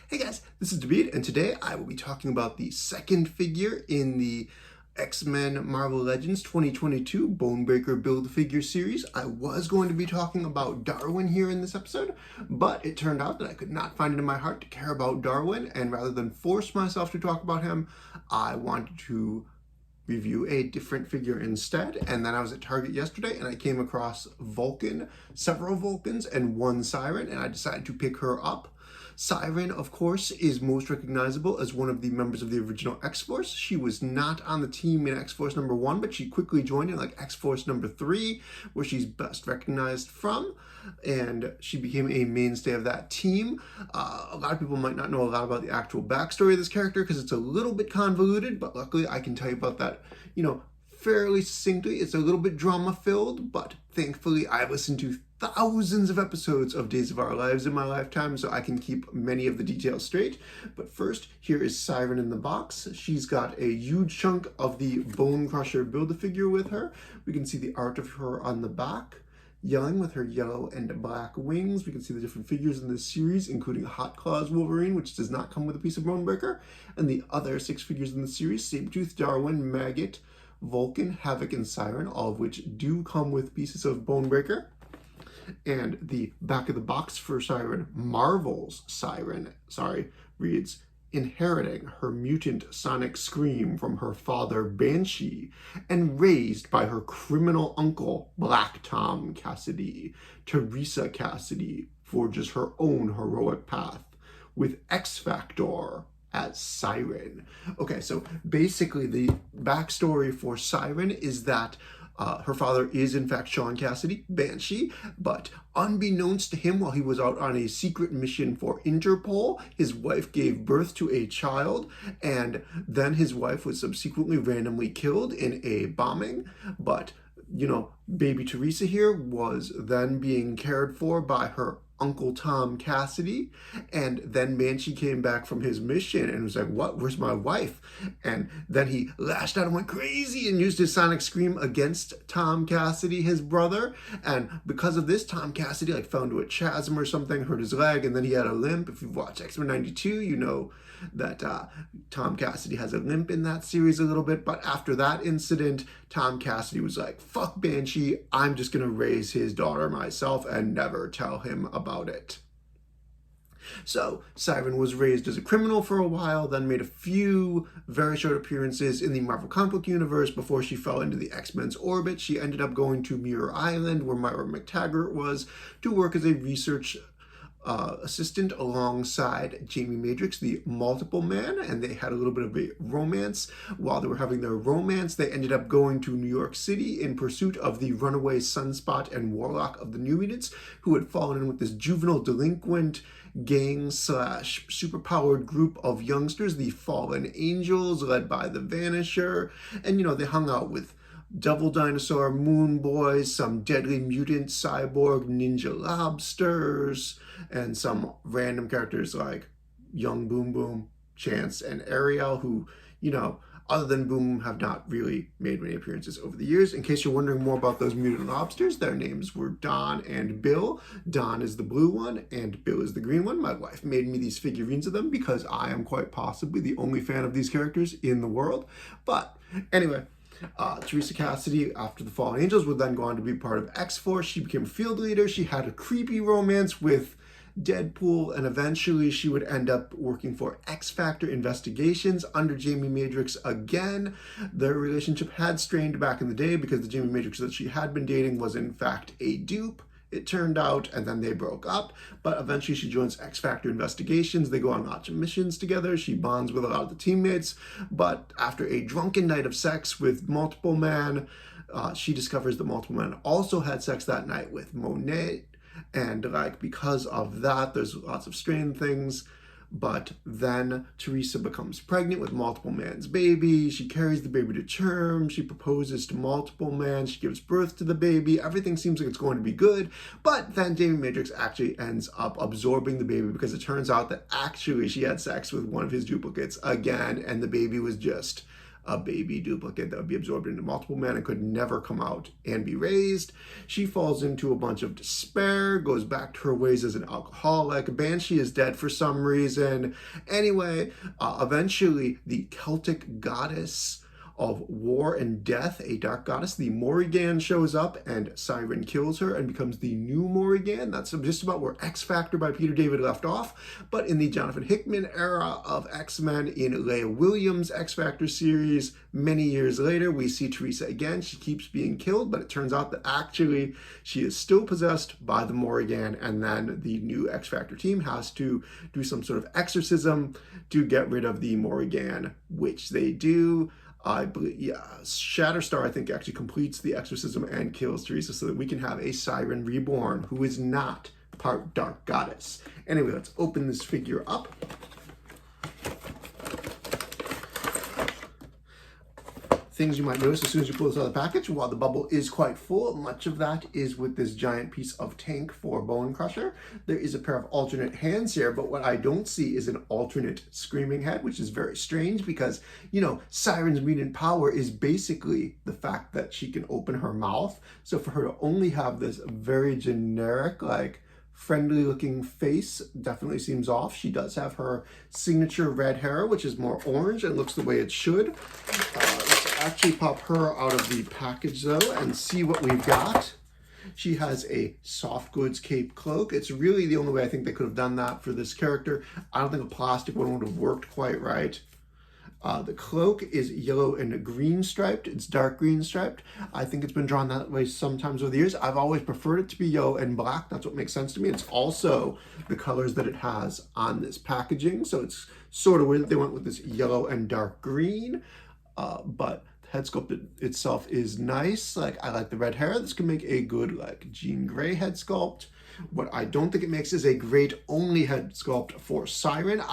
Hey guys, this is David, and today I will be talking about the second figure in the X-Men Marvel Legends 2022 Bonebreaker Build-A-Figure series. I was going to be talking about Darwin here in this episode, but it turned out that I could not find it in my heart to care about Darwin, and rather than force myself to talk about him, I wanted to review a different figure instead. And then I was at Target yesterday and I came across Vulcan, several Vulcans, and one Siryn, and I decided to pick her up. Siryn, of course, is most recognizable as one of the members of the original X-Force. She was not on the team in X-Force number 1, but she quickly joined in like X-Force number 3, where she's best recognized from, and she became a mainstay of that team. A lot of people might not know a lot about the actual backstory of this character because it's a little bit convoluted, but luckily I can tell you about that, fairly succinctly. It's a little bit drama-filled, but thankfully I listened to thousands of episodes of Days of Our Lives in my lifetime, so I can keep many of the details straight. But first, here is Siryn in the box. She's got a huge chunk of the Bone Crusher Build-A-Figure with her. We can see the art of her on the back, yelling with her yellow and black wings. We can see the different figures in this series, including Hot Claws Wolverine, which does not come with a piece of Bonebreaker, and the other 6 figures in the series, Sabretooth, Darwin, Maggot, Vulcan, Havoc, and Siryn, all of which do come with pieces of Bonebreaker. And the back of the box for Siryn, Marvel's Siryn, reads, inheriting her mutant sonic scream from her father Banshee, and raised by her criminal uncle Black Tom Cassidy, Theresa Cassidy forges her own heroic path with X Factor as Siryn. Okay, so basically the backstory for Siryn is that her father is in fact Sean Cassidy, Banshee, but unbeknownst to him, while he was out on a secret mission for Interpol, his wife gave birth to a child, and then his wife was subsequently randomly killed in a bombing. But, baby Theresa here was then being cared for by her Uncle Tom Cassidy, and then Banshee came back from his mission and was like, what, where's my wife? And then he lashed out and went crazy and used his sonic scream against Tom Cassidy, his brother, and because of this, Tom Cassidy fell into a chasm or something, hurt his leg, and then he had a limp. If you've watched X-Men 92, you know that Tom Cassidy has a limp in that series a little bit, but after that incident, Tom Cassidy was like, fuck Banshee, I'm just gonna raise his daughter myself and never tell him about it. So Siryn was raised as a criminal for a while, then made a few very short appearances in the Marvel comic book universe before she fell into the X-Men's orbit. She ended up going to Muir Island, where Myra McTaggart was, to work as a research assistant alongside Jamie Matrix, the Multiple Man, and they had a little bit of a romance. While they were having their romance, they ended up going to New York City in pursuit of the runaway Sunspot and Warlock of the New Mutants, who had fallen in with this juvenile delinquent gang / superpowered group of youngsters, the Fallen Angels, led by the Vanisher. And they hung out with Devil Dinosaur, Moon Boys, some deadly mutant cyborg ninja lobsters, and some random characters like Young Boom Boom, Chance, and Ariel, who, other than Boom, have not really made many appearances over the years. In case you're wondering more about those mutant lobsters, their names were Don and Bill. Don is the blue one, and Bill is the green one. My wife made me these figurines of them because I am quite possibly the only fan of these characters in the world. But anyway, Theresa Cassidy, after the Fallen Angels, would then go on to be part of X-Force. She became a field leader. She had a creepy romance with Deadpool, and eventually she would end up working for X Factor Investigations under Jamie Matrix again. Their relationship had strained back in the day because the Jamie Matrix that she had been dating was in fact a dupe, it turned out, and then they broke up. But eventually she joins X Factor Investigations. They go on lots of missions together. She bonds with a lot of the teammates. But after a drunken night of sex with Multiple Man, she discovers that Multiple Man also had sex that night with Monet. And because of that, there's lots of strained things. But then Theresa becomes pregnant with Multiple Man's baby. She carries the baby to term. She proposes to Multiple Man. She gives birth to the baby. Everything seems like it's going to be good. But then Jamie Matrix actually ends up absorbing the baby because it turns out that actually she had sex with one of his duplicates again, and the baby was just a baby duplicate that would be absorbed into multiple men and could never come out and be raised. She falls into a bunch of despair, goes back to her ways as an alcoholic. Banshee is dead for some reason. Anyway, eventually the Celtic goddess of war and death, a dark goddess, the Morrigan, shows up, and Siryn kills her and becomes the new Morrigan. That's just about where X Factor by Peter David left off. But in the Jonathan Hickman era of X-Men, in Leah Williams' X Factor series, many years later, we see Theresa again. She keeps being killed, but it turns out that actually she is still possessed by the Morrigan, and then the new X Factor team has to do some sort of exorcism to get rid of the Morrigan, which they do. I believe, yeah, Shatterstar, I think, actually completes the exorcism and kills Theresa so that we can have a Siryn reborn who is not part dark goddess. Anyway, let's open this figure up. Things you might notice as soon as you pull this out of the package, while the bubble is quite full, much of that is with this giant piece of tank for Bone Crusher. There is a pair of alternate hands here, but what I don't see is an alternate screaming head, which is very strange because, you know, Siryn's mutant power is basically the fact that she can open her mouth. So for her to only have this very generic, like, friendly looking face definitely seems off. She does have her signature red hair, which is more orange and looks the way it should. Let's actually pop her out of the package though and see what we've got. She has a soft goods cape cloak. It's really the only way I think they could have done that for this character. I don't think a plastic one would have worked quite right. The cloak is yellow and green striped. It's dark green striped. I think it's been drawn that way sometimes over the years. I've always preferred it to be yellow and black. That's what makes sense to me. It's also the colors that it has on this packaging. So it's sort of weird that they went with this yellow and dark green. But the head sculpt itself is nice. Like, I like the red hair. This can make a good, like, Jean Grey head sculpt. What I don't think it makes is a great only head sculpt for Siryn.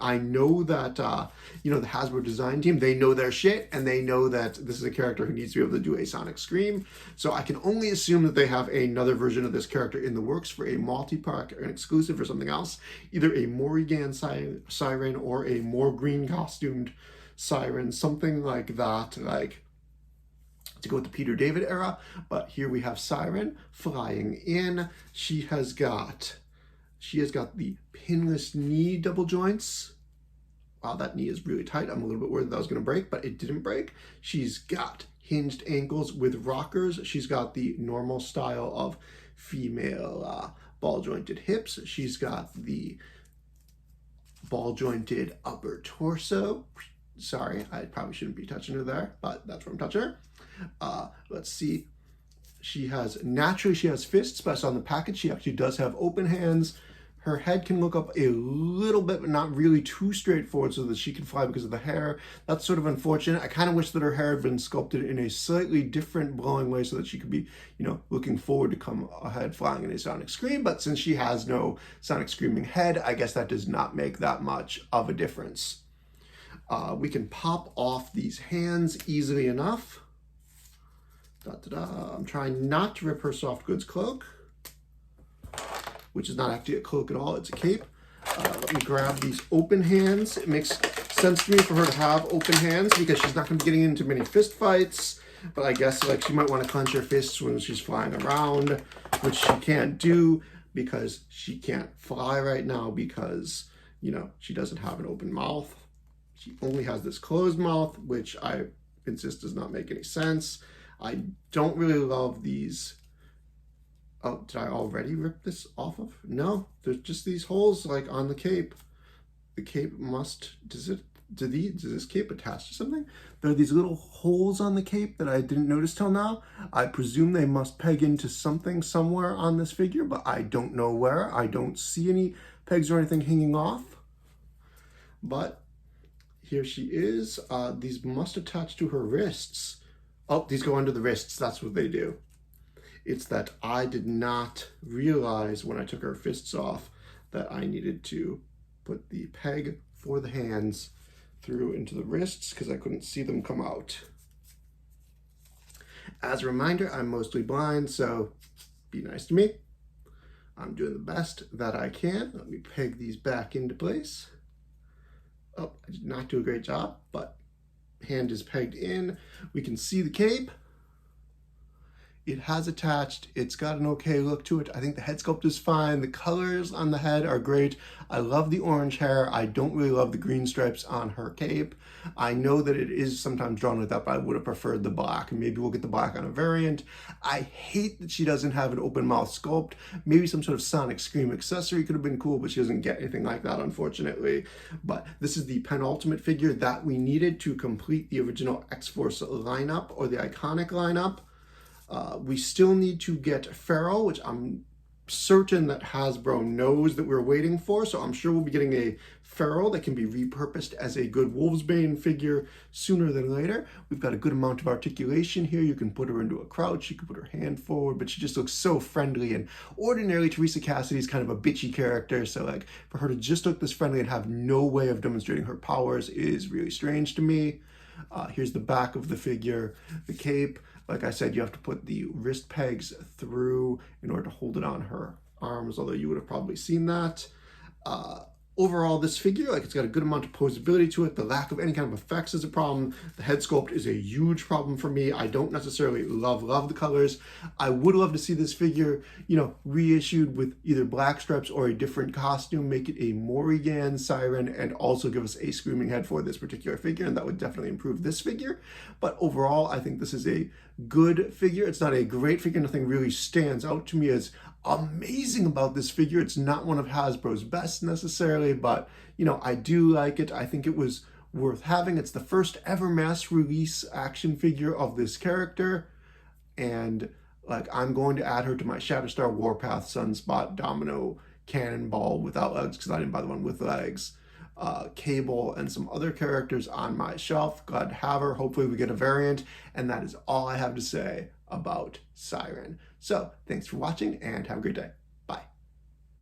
I know that, you know, the Hasbro design team, they know their shit, and they know that this is a character who needs to be able to do a sonic scream. So I can only assume that they have another version of this character in the works for a multi-pack, an exclusive or something else. Either a Morrigan Siryn or a more green costumed Siryn, something like that, like, to go with the Peter David era. But here we have Siryn flying in. She has got the pinless knee double joints. Wow, that knee is really tight. I'm a little bit worried that was going to break, but it didn't break. She's got hinged ankles with rockers. She's got the normal style of female ball jointed hips. She's got the ball jointed upper torso. Sorry, I probably shouldn't be touching her there, but that's where I'm touching her. Let's see. She has fists, but on the package, she actually does have open hands. Her head can look up a little bit, but not really too straightforward so that she can fly because of the hair. That's sort of unfortunate. I kind of wish that her hair had been sculpted in a slightly different blowing way so that she could be, you know, looking forward to come ahead flying in a sonic scream. But since she has no sonic screaming head, I guess that does not make that much of a difference. We can pop off these hands easily enough. I'm trying not to rip her soft goods cloak, which is not actually a cloak at all, it's a cape. Let me grab these open hands. It makes sense to me for her to have open hands because she's not going to be getting into many fist fights, but I guess like she might want to clench her fists when she's flying around, which she can't do because she can't fly right now because, you know, she doesn't have an open mouth. She only has this closed mouth, which I insist does not make any sense. I don't really love these. Oh, did I already rip this off of? No, there's just these holes like on the cape. The cape must, does this cape attach to something? There are these little holes on the cape that I didn't notice till now. I presume they must peg into something somewhere on this figure, but I don't know where. I don't see any pegs or anything hanging off. But here she is. These must attach to her wrists. Oh, these go under the wrists. That's what they do. It's that I did not realize when I took her fists off that I needed to put the peg for the hands through into the wrists because I couldn't see them come out. As a reminder, I'm mostly blind, so be nice to me. I'm doing the best that I can. Let me peg these back into place. Oh, I did not do a great job, but hand is pegged in. We can see the cape. It has attached, it's got an okay look to it. I think the head sculpt is fine. The colors on the head are great. I love the orange hair. I don't really love the green stripes on her cape. I know that it is sometimes drawn with that, but I would have preferred the black, and maybe we'll get the black on a variant. I hate that she doesn't have an open mouth sculpt. Maybe some sort of Sonic Scream accessory could have been cool, but she doesn't get anything like that, unfortunately. But this is the penultimate figure that we needed to complete the original X-Force lineup, or the iconic lineup. We still need to get Feral, which I'm certain that Hasbro knows that we're waiting for, so I'm sure we'll be getting a Feral that can be repurposed as a good Wolvesbane figure sooner than later. We've got a good amount of articulation here. You can put her into a crouch, you can put her hand forward, but she just looks so friendly, and ordinarily Theresa Cassidy is kind of a bitchy character, so like for her to just look this friendly and have no way of demonstrating her powers is really strange to me. Here's the back of the figure, the cape. Like I said, you have to put the wrist pegs through in order to hold it on her arms, although you would have probably seen that. Overall, this figure, like, it's got a good amount of posability to it. The lack of any kind of effects is a problem. The head sculpt is a huge problem for me. I don't necessarily love the colors. I would love to see this figure, you know, reissued with either black stripes or a different costume, make it a Morrigan Siryn, and also give us a screaming head for this particular figure, and that would definitely improve this figure. But overall, I think this is a good figure. It's not a great figure. Nothing really stands out to me as amazing about this figure. It's not one of Hasbro's best necessarily, but you know, I do like it. I think it was worth having. It's the first ever mass release action figure of this character, and like, I'm going to add her to my Shatterstar Warpath Sunspot Domino Cannonball without legs, because I didn't buy the one with legs. Cable and some other characters on my shelf. Glad to have her. Hopefully we get a variant, and that is all I have to say about Siryn. So thanks for watching and have a great day.